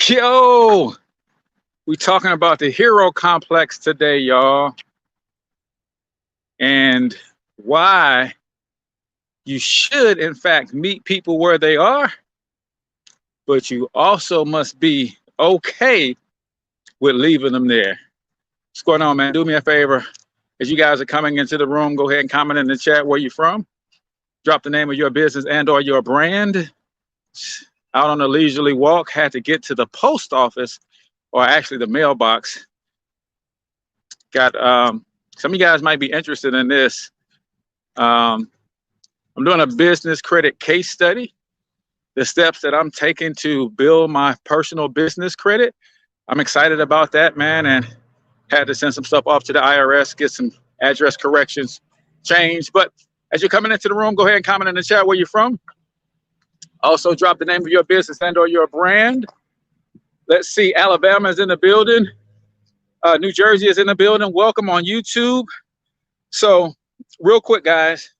Yo, we talking about the hero complex today, y'all, and why you should, in fact, meet people where they are, but you also must be okay with leaving them there. What's going on, man? Do me a favor. As you guys are coming into the room, go ahead and comment in the chat where you're from. Drop the name of your business and or your brand. Out on a leisurely walk, had to get to the post office, or actually the mailbox. Got some of you guys might be interested in this. I'm doing a business credit case study, the steps that I'm taking to build my personal business credit. I'm excited about that, man, and had to send some stuff off to the IRS, get some address corrections changed. But as you're coming into the room, go ahead and comment in the chat where you're from. Also, drop the name of your business and or your brand. Let's see, Alabama is in the building. New Jersey is in the building. Welcome on YouTube. So real quick, guys,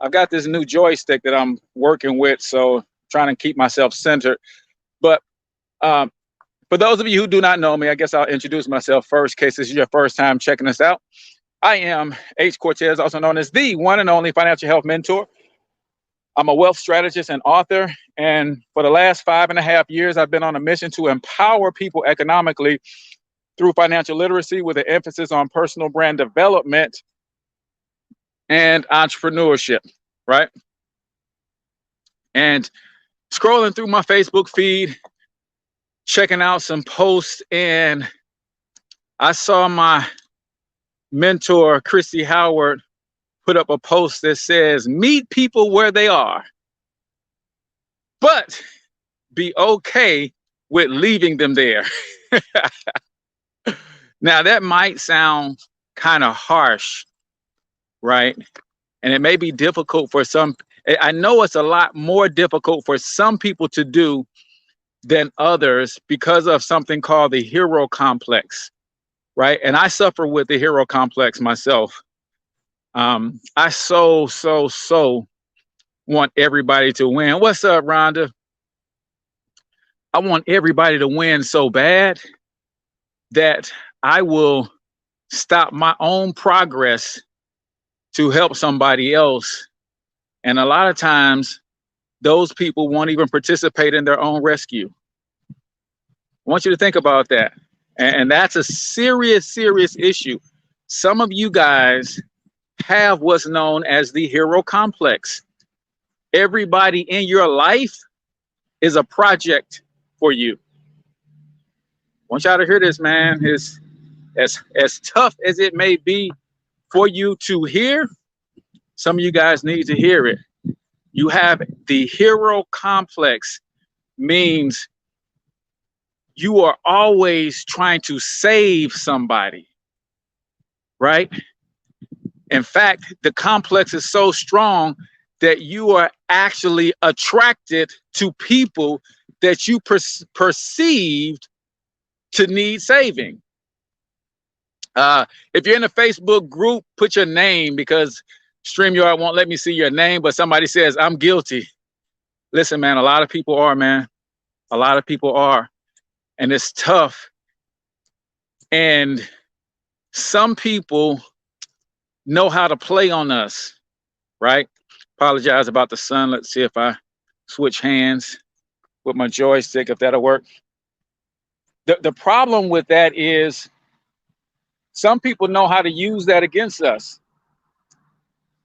I've got this new joystick that I'm working with, so trying to keep myself centered. But for those of you who do not know me, I guess I'll introduce myself first, in case this is your first time checking us out. I am H. Cortez, also known as the one and only financial health mentor. I'm a wealth strategist and author, and for the last 5.5 years, I've been on a mission to empower people economically through financial literacy with an emphasis on personal brand development and entrepreneurship, right? And scrolling through my Facebook feed, checking out some posts, and I saw my mentor, Kristi Howard, put up a post that says, meet people where they are, but be okay with leaving them there. Now, that might sound kind of harsh, right? And it may be difficult for some. I know it's a lot more difficult for some people to do than others because of something called the hero complex, right? And I suffer with the hero complex myself. I so want everybody to win. What's up, Rhonda? I want everybody to win so bad that I will stop my own progress to help somebody else. And a lot of times, those people won't even participate in their own rescue. I want you to think about that. And that's a serious issue. Some of you guys have what's known as the hero complex. Everybody in your life is a project for you. I want y'all to hear this, man. It's as tough as it may be for you to hear, some of you guys need to hear it. You have the hero complex, means you are always trying to save somebody, right? In fact, the complex is so strong that you are actually attracted to people that you perceived to need saving. If you're in a Facebook group, put your name, because StreamYard won't let me see your name, but somebody says, I'm guilty. Listen, man, a lot of people are, man. A lot of people are. And it's tough. And some people know how to play on us, right? Apologize about the sun. Let's see if I switch hands with my joystick, if that'll work. The problem with that is some people know how to use that against us.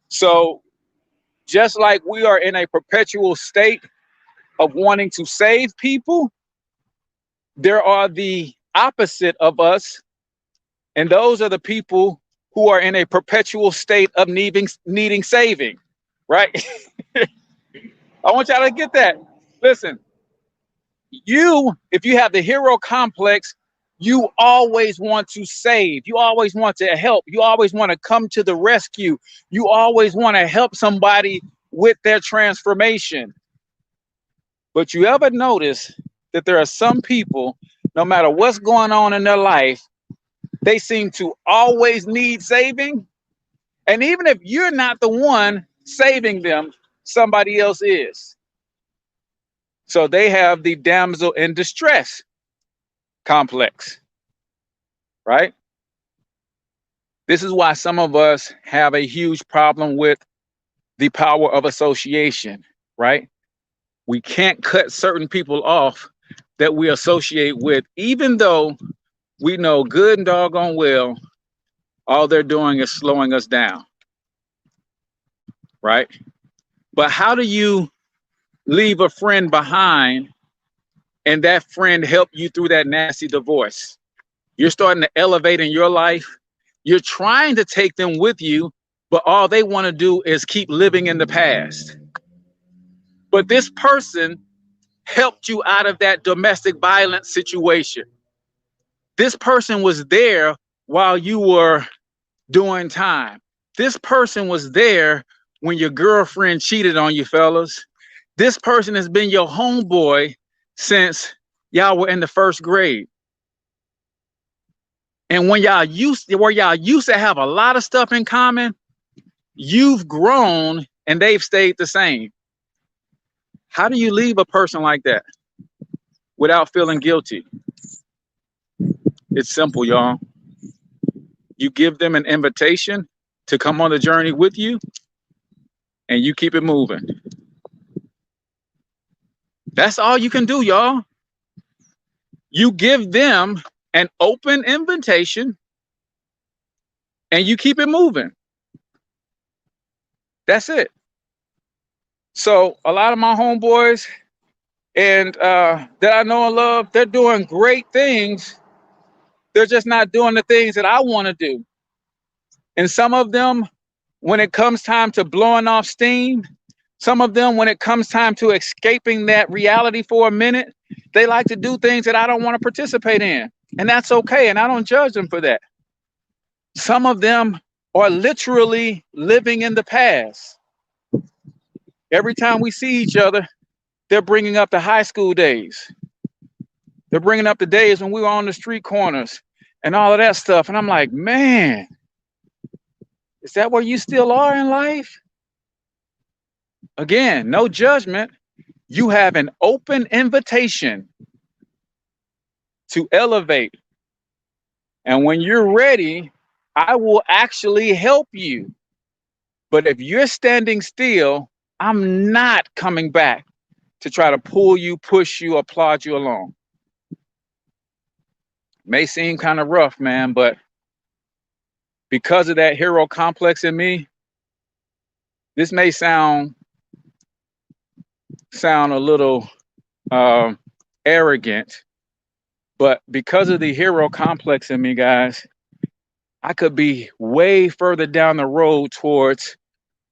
So just like we are in a perpetual state of wanting to save people, there are the opposite of us, and those are the people who are in a perpetual state of needing saving, right? I want y'all to get that. Listen, if you have the hero complex, you always want to save. You always want to help. You always want to come to the rescue. You always want to help somebody with their transformation. But you ever notice that there are some people, no matter what's going on in their life, they seem to always need saving? And even if you're not the one saving them, somebody else is. So they have the damsel in distress complex, right? This is why some of us have a huge problem with the power of association, right? We can't cut certain people off that we associate with, even though we know good and doggone well all they're doing is slowing us down, right? But how do you leave a friend behind and that friend help you through that nasty divorce? You're starting to elevate in your life. You're trying to take them with you, but all they want to do is keep living in the past. But this person helped you out of that domestic violence situation. This person was there while you were doing time. This person was there when your girlfriend cheated on you, fellas. This person has been your homeboy since y'all were in the first grade. And when y'all used to have a lot of stuff in common, you've grown and they've stayed the same. How do you leave a person like that without feeling guilty? It's simple, y'all. You give them an invitation to come on the journey with you, and you keep it moving. That's all you can do, y'all. You give them an open invitation, and you keep it moving. That's it. So a lot of my homeboys and that I know and love, they're doing great things. They're just not doing the things that I want to do. And some of them, when it comes time to blowing off steam, some of them, when it comes time to escaping that reality for a minute, they like to do things that I don't want to participate in. And that's okay. And I don't judge them for that. Some of them are literally living in the past. Every time we see each other, they're bringing up the high school days. They're bringing up the days when we were on the street corners and all of that stuff. And I'm like, man, is that where you still are in life? Again, no judgment. You have an open invitation to elevate. And when you're ready, I will actually help you. But if you're standing still, I'm not coming back to try to pull you, push you, applaud you along. May seem kind of rough, man, but because of that hero complex in me, this may sound a little arrogant, but because of the hero complex in me, guys, I could be way further down the road towards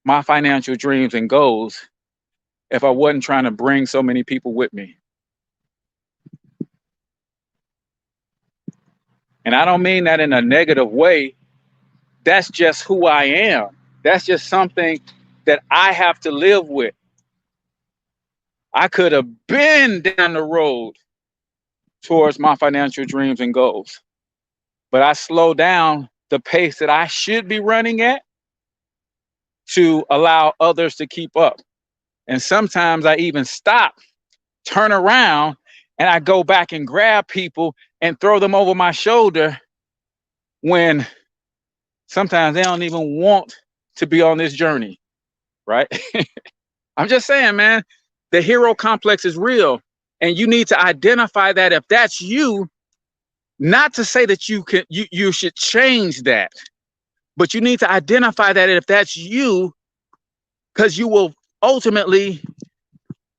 my financial dreams and goals if I wasn't trying to bring so many people with me. And I don't mean that in a negative way. That's just who I am. That's just something that I have to live with. I could have been down the road towards my financial dreams and goals, but I slow down the pace that I should be running at to allow others to keep up. And sometimes I even stop, turn around, and I go back and grab people and throw them over my shoulder when sometimes they don't even want to be on this journey, right? I'm just saying, man, the hero complex is real. And you need to identify that if that's you, not to say that you should change that, but you need to identify that if that's you, because you will ultimately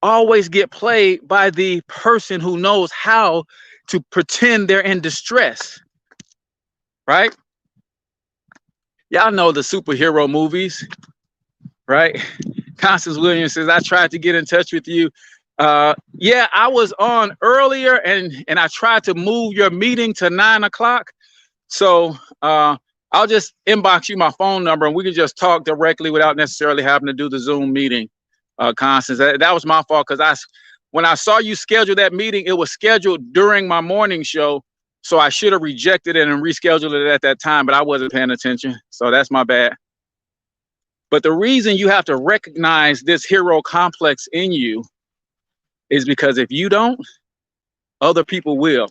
always get played by the person who knows how to pretend they're in distress, right? Y'all know the superhero movies, right? Constance Williams says, I tried to get in touch with you. Yeah, I was on earlier and I tried to move your meeting to 9 o'clock. So I'll just inbox you my phone number and we can just talk directly without necessarily having to do the Zoom meeting. Constance, that was my fault because when I saw you schedule that meeting, it was scheduled during my morning show. So I should have rejected it and rescheduled it at that time, but I wasn't paying attention. So that's my bad. But the reason you have to recognize this hero complex in you is because if you don't, other people will.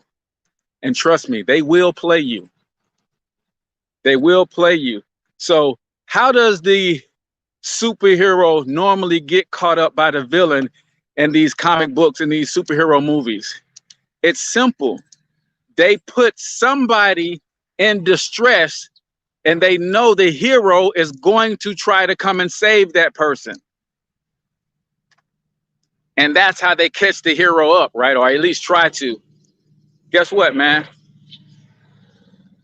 And trust me, they will play you. They will play you. So how does the superhero normally get caught up by the villain in these comic books and these superhero movies? It's simple. They put somebody in distress and they know the hero is going to try to come and save that person. And that's how they catch the hero up, right? Or at least try to. Guess what, man?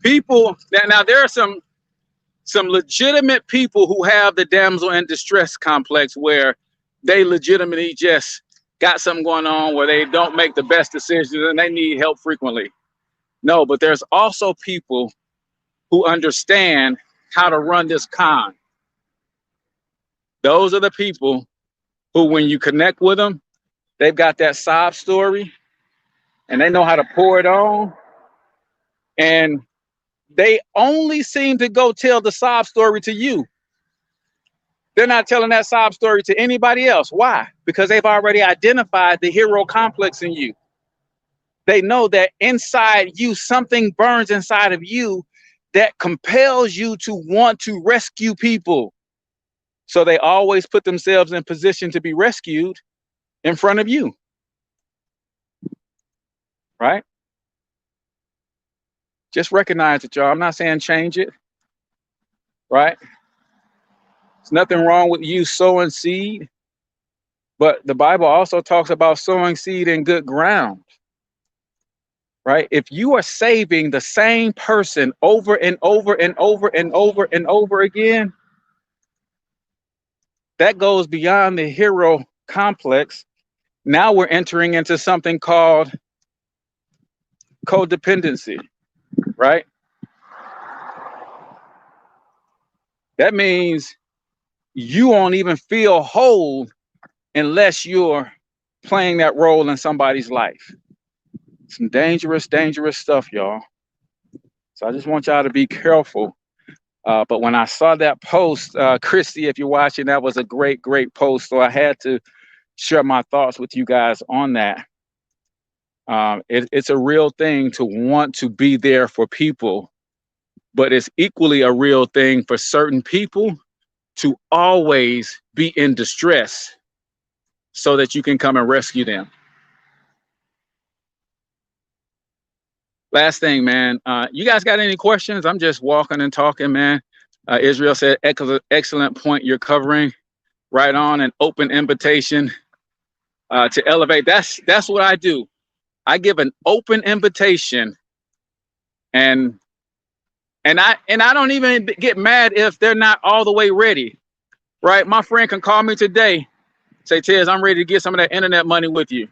People, now there are some legitimate people who have the damsel in distress complex where they legitimately just got something going on where they don't make the best decisions and they need help frequently. No, but there's also people who understand how to run this con. Those are the people who, when you connect with them, they've got that sob story and they know how to pour it on. And they only seem to go tell the sob story to you. They're not telling that sob story to anybody else. Why? Because they've already identified the hero complex in you. They know that inside you, something burns inside of you that compels you to want to rescue people. So they always put themselves in position to be rescued in front of you. Right? Just recognize it, y'all. I'm not saying change it. Right? There's nothing wrong with you sowing seed. But the Bible also talks about sowing seed in good ground. Right? If you are saving the same person over and over and over and over and over again, that goes beyond the hero complex. Now we're entering into something called codependency, right? That means you won't even feel whole unless you're playing that role in somebody's life. Some dangerous, dangerous stuff, y'all. So I just want y'all to be careful. But when I saw that post, Kristi, if you're watching, that was a great, great post. So I had to share my thoughts with you guys on that. It's a real thing to want to be there for people, but it's equally a real thing for certain people to always be in distress so that you can come and rescue them. Last thing, man. You guys got any questions? I'm just walking and talking, man. Israel said, excellent point you're covering. Right on, an open invitation to elevate. That's what I do. I give an open invitation, and I don't even get mad if they're not all the way ready. Right? My friend can call me today, say, Tez, I'm ready to get some of that internet money with you.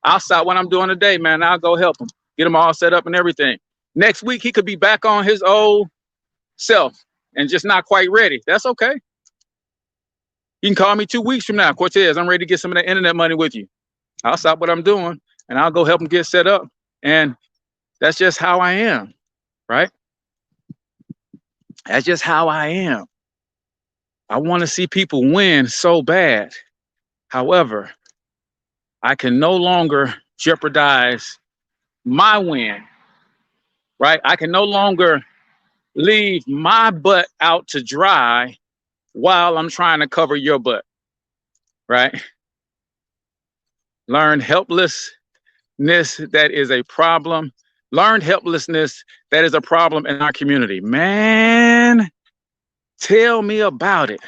I'll stop what I'm doing today, man. I'll go help him, get him all set up and everything. Next week, he could be back on his old self and just not quite ready. That's okay. You can call me 2 weeks from now. Cortez, I'm ready to get some of that internet money with you. I'll stop what I'm doing and I'll go help him get set up. And that's just how I am, right? That's just how I am. I want to see people win so bad. However, I can no longer jeopardize my win, right? I can no longer leave my butt out to dry while I'm trying to cover your butt, right? Learned helplessness, that is a problem. Learned helplessness, that is a problem in our community. Man, tell me about it.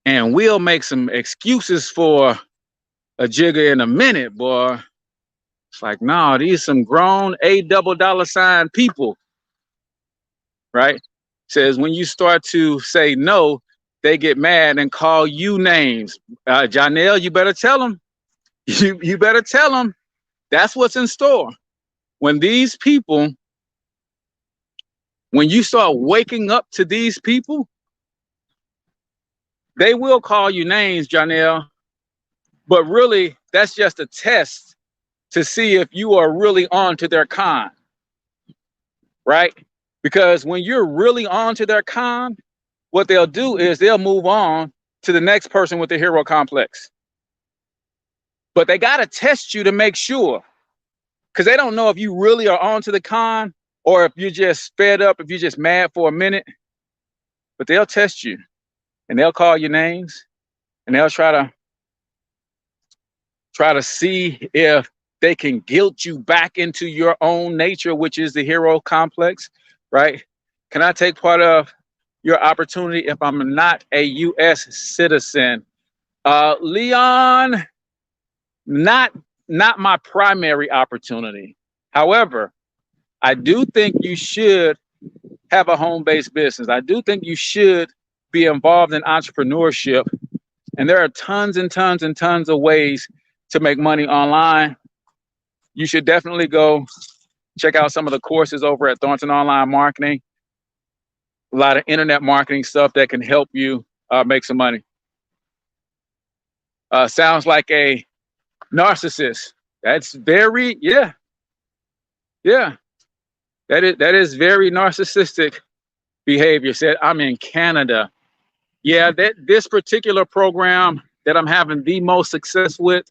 And we'll make some excuses for a jigger in a minute, boy. It's like, no, these some grown $$sign people, right? Says when you start to say no, they get mad and call you names. Janelle, you better tell them. You better tell them. That's what's in store. When these people, when you start waking up to these people, they will call you names, Janelle. But really, that's just a test to see if you are really on to their con, right? Because when you're really on to their con, what they'll do is they'll move on to the next person with the hero complex. But they got to test you to make sure. because they don't know if you really are on to the con or if you're just fed up, if you're just mad for a minute. But they'll test you and they'll call your names and they'll try to see if they can guilt you back into your own nature, which is the hero complex, right? Can I take part of your opportunity if I'm not a U.S. citizen? Leon, not my primary opportunity. However, I do think you should have a home-based business. I do think you should be involved in entrepreneurship. And there are tons and tons and tons of ways to make money online. You should definitely go check out some of the courses over at Thornton Online Marketing. A lot of internet marketing stuff that can help you make some money. Sounds like a narcissist. That's very, yeah. That is very narcissistic behavior. Said, I'm in Canada. Yeah, this particular program that I'm having the most success with,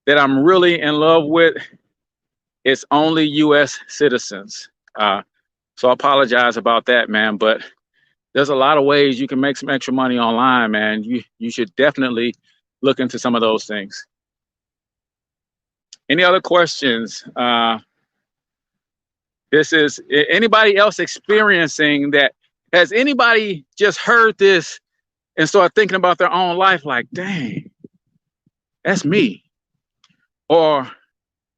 that I'm really in love with, it's only U.S. citizens. So I apologize about that, man. But there's a lot of ways you can make some extra money online, man. You should definitely look into some of those things. Any other questions? This is anybody else experiencing that? Has anybody just heard this and start thinking about their own life like, dang, that's me? Or,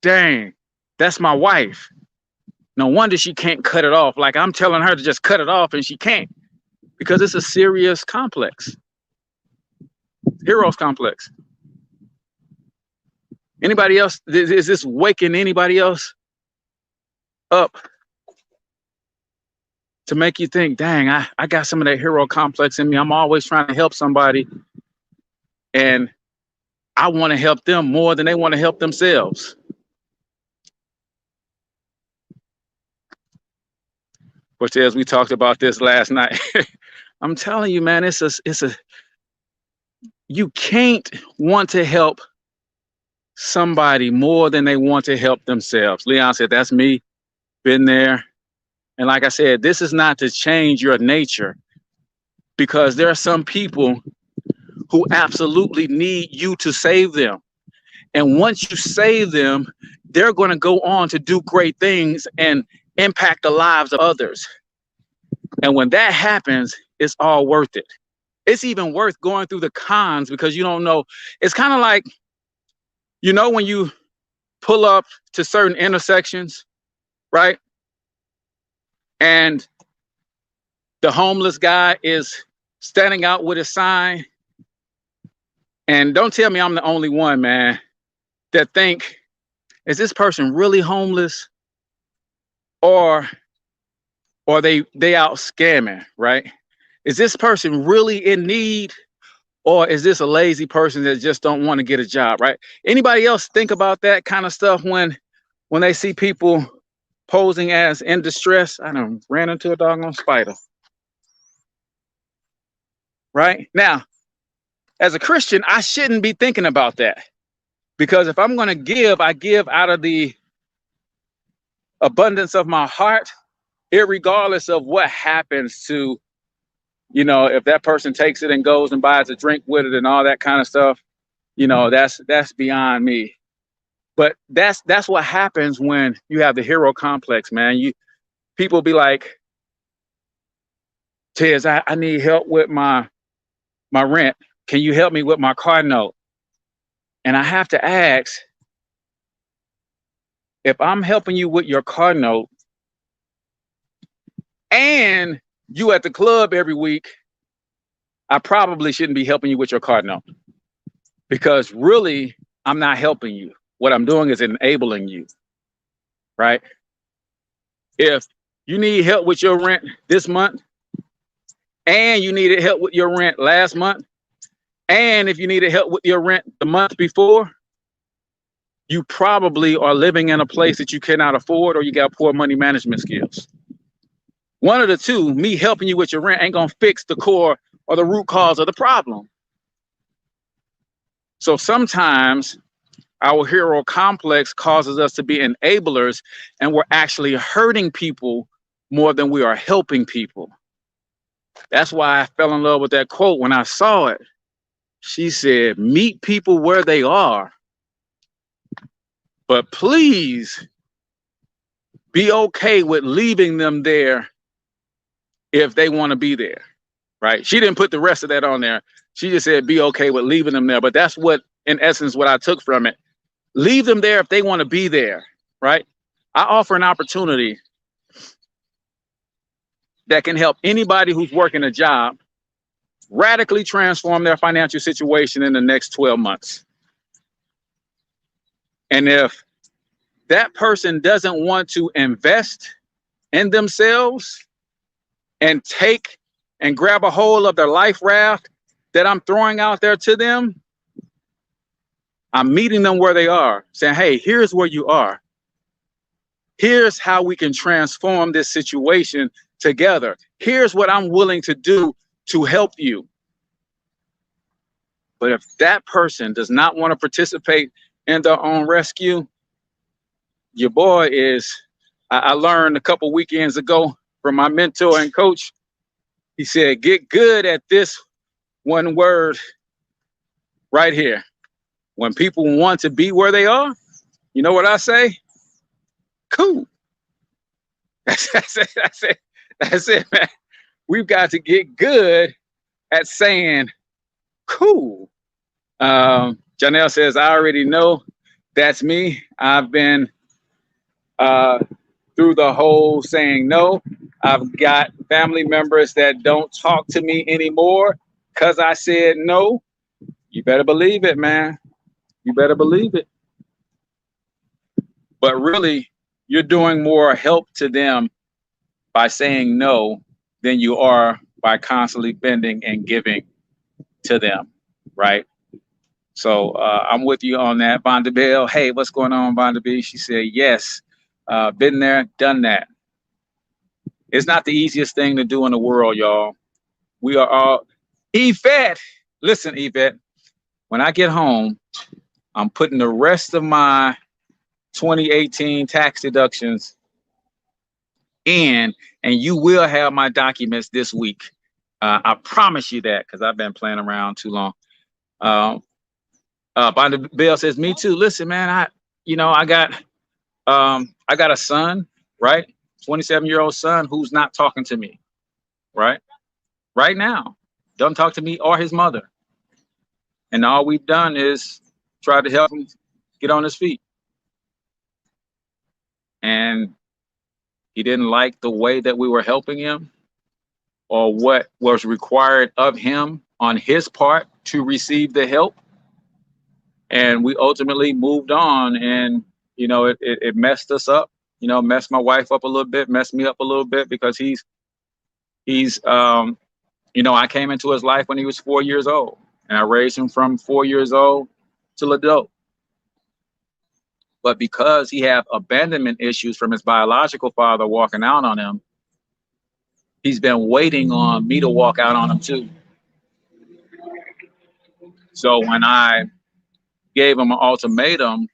dang, that's my wife. No wonder she can't cut it off. Like I'm telling her to just cut it off and she can't, because it's a serious complex. Heroes complex. Anybody else? Is this waking anybody else up to make you think, dang, I got some of that hero complex in me. I'm always trying to help somebody and I want to help them more than they want to help themselves. Cortez, we talked about this last night. I'm telling you, man, you can't want to help somebody more than they want to help themselves. Leon said, that's me, been there. And like I said, this is not to change your nature, because there are some people who absolutely need you to save them. And once you save them, they're going to go on to do great things and impact the lives of others. And when that happens, it's all worth it. It's even worth going through the cons, because you don't know. It's kind of like, you know, when you pull up to certain intersections, right? And the homeless guy is standing out with a sign. And don't tell me I'm the only one, man, that think, is this person really homeless? Or they out scamming, right? Is this person really in need? Or is this a lazy person that just don't want to get a job, right? Anybody else think about that kind of stuff when they see people posing as in distress? I done ran into a doggone spider. Right? Now, as a Christian, I shouldn't be thinking about that. Because if I'm going to give, I give out of the abundance of my heart, irregardless of what happens to, you know, if that person takes it and goes and buys a drink with it and all that kind of stuff, you know, that's beyond me. But that's what happens when you have the hero complex, man. People be like, Tez, I need help with my rent. Can you help me with my car note? And I have to ask, if I'm helping you with your car note and you at the club every week, I probably shouldn't be helping you with your car note, because really I'm not helping you. What I'm doing is enabling you, right? If you need help with your rent this month and you needed help with your rent last month, and if you needed help with your rent the month before, you probably are living in a place that you cannot afford, or you got poor money management skills. One of the two, me helping you with your rent ain't gonna fix the core or the root cause of the problem. So sometimes Our hero complex causes us to be enablers, and we're actually hurting people more than we are helping people. That's why I fell in love with that quote when I saw it. She said, meet people where they are, but please be okay with leaving them there if they want to be there, right? She didn't put the rest of that on there. She just said, be okay with leaving them there. But that's what, in essence, what I took from it. Leave them there if they want to be there, right? I offer an opportunity that can help anybody who's working a job radically transform their financial situation in the next 12 months. And if that person doesn't want to invest in themselves and take and grab a hold of their life raft that I'm throwing out there to them, I'm meeting them where they are, saying, hey, here's where you are. Here's how we can transform this situation together. Here's what I'm willing to do to help you. But if that person does not want to participate in their own rescue, your boy is, I learned a couple weekends ago from my mentor and coach. He said, get good at this one word right here. When people want to be where they are, you know what I say? Cool. That's it, man. We've got to get good at saying cool. Janelle says, I already know that's me. I've been through the whole saying no. I've got family members that don't talk to me anymore because I said no. You better believe it, man. You better believe it. But really, you're doing more help to them by saying no than you are by constantly bending and giving to them, right? So I'm with you on that. Vonda Bell, hey, what's going on, Vonda B? She said, yes, been there, done that. It's not the easiest thing to do in the world, y'all. We are all, Yvette, listen, Yvette, when I get home, I'm putting the rest of my 2018 tax deductions in, and you will have my documents this week. I promise you that, because I've been playing around too long. Bonda Bell says, me too. Listen, man, I got a son, right? 27-year-old son who's not talking to me, right? Right now. Doesn't talk to me or his mother. And all we've done is try to help him get on his feet. And he didn't like the way that we were helping him or what was required of him on his part to receive the help. And we ultimately moved on, and, it messed us up, messed my wife up a little bit, messed me up a little bit, because he's I came into his life when he was 4 years old, and I raised him from 4 years old till adult. But because he had abandonment issues from his biological father walking out on him, he's been waiting on me to walk out on him too. So when I gave him an ultimatum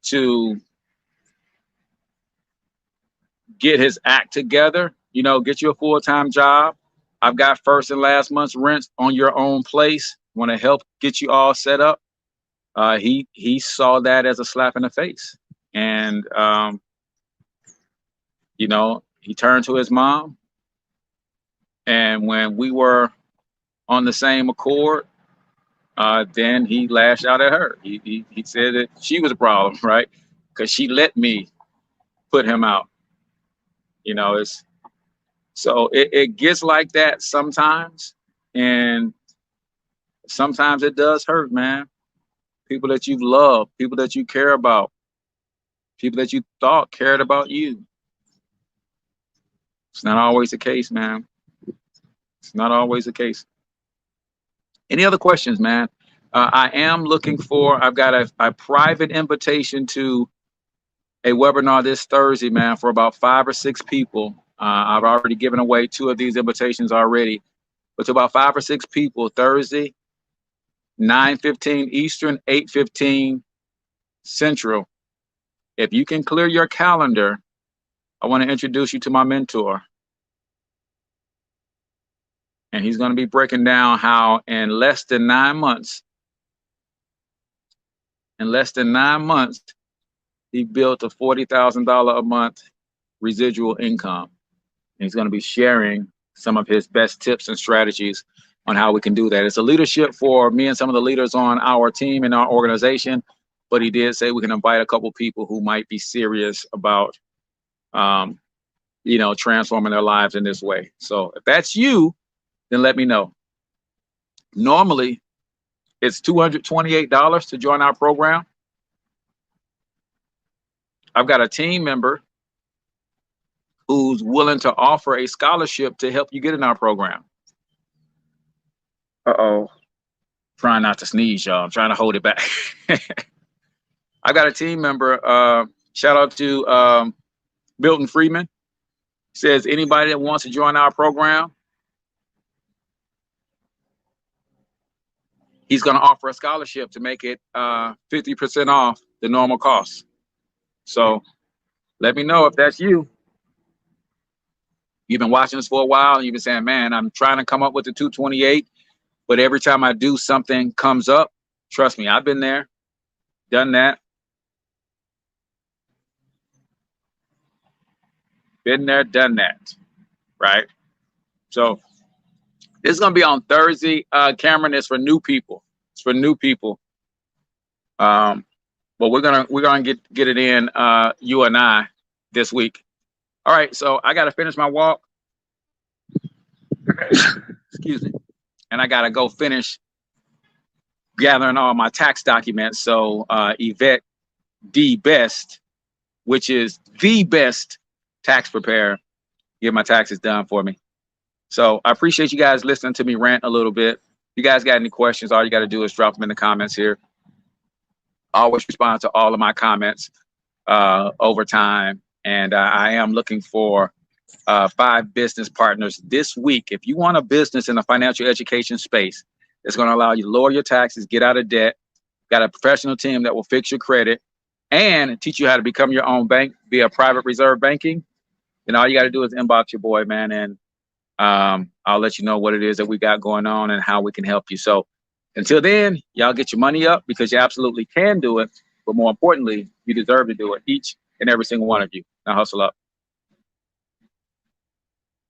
to get his act together, get you a full-time job. I've got first and last month's rent on your own place. Want to help get you all set up. He saw that as a slap in the face. And, he turned to his mom. And when we were on the same accord, then he lashed out at her. He said that she was a problem, right? Because she let me put him out. It gets like that sometimes. And sometimes it does hurt, man. People that you've loved, people that you care about, people that you thought cared about you. It's not always the case, man. It's not always the case. Any other questions, man? I am looking for, I've got a private invitation to a webinar this Thursday, man, for about 5 or 6 people. I've already given away 2 of these invitations already, but to about 5 or 6 people Thursday, 9:15 Eastern, 8:15 Central. If you can clear your calendar, I want to introduce you to my mentor. And he's going to be breaking down how in less than 9 months, he built a $40,000 a month residual income. And he's going to be sharing some of his best tips and strategies on how we can do that. It's a leadership for me and some of the leaders on our team and our organization. But he did say we can invite a couple people who might be serious about, transforming their lives in this way. So if that's you, then let me know. Normally, it's $228 to join our program. I've got a team member who's willing to offer a scholarship to help you get in our program. Uh-oh. Trying not to sneeze, y'all. I'm trying to hold it back. I got a team member, shout out to Milton Freeman. Says anybody that wants to join our program, he's going to offer a scholarship to make it 50% off the normal cost. So let me know if that's you. You've been watching this for a while and you've been saying, man, I'm trying to come up with the 228, but every time I do, something comes up. Trust me, I've been there, done that. Been there, done that, right? So this is going to be on Thursday. Cameron, is for new people. It's for new people. But we're gonna get it in, you and I, this week. All right, so I got to finish my walk. Excuse me. And I got to go finish gathering all my tax documents. So Yvette D. Best, which is the best tax preparer, get my taxes done for me. So I appreciate you guys listening to me rant a little bit. If you guys got any questions, all you got to do is drop them in the comments here. I always respond to all of my comments over time. And I am looking for 5 business partners this week. If you want a business in the financial education space, it's going to allow you to lower your taxes, get out of debt, got a professional team that will fix your credit, and teach you how to become your own bank via private reserve banking, then all you got to do is inbox your boy, man, and I'll let you know what it is that we got going on and how we can help you. So until then, y'all get your money up because you absolutely can do it. But more importantly, you deserve to do it, each and every single one of you. Now hustle up.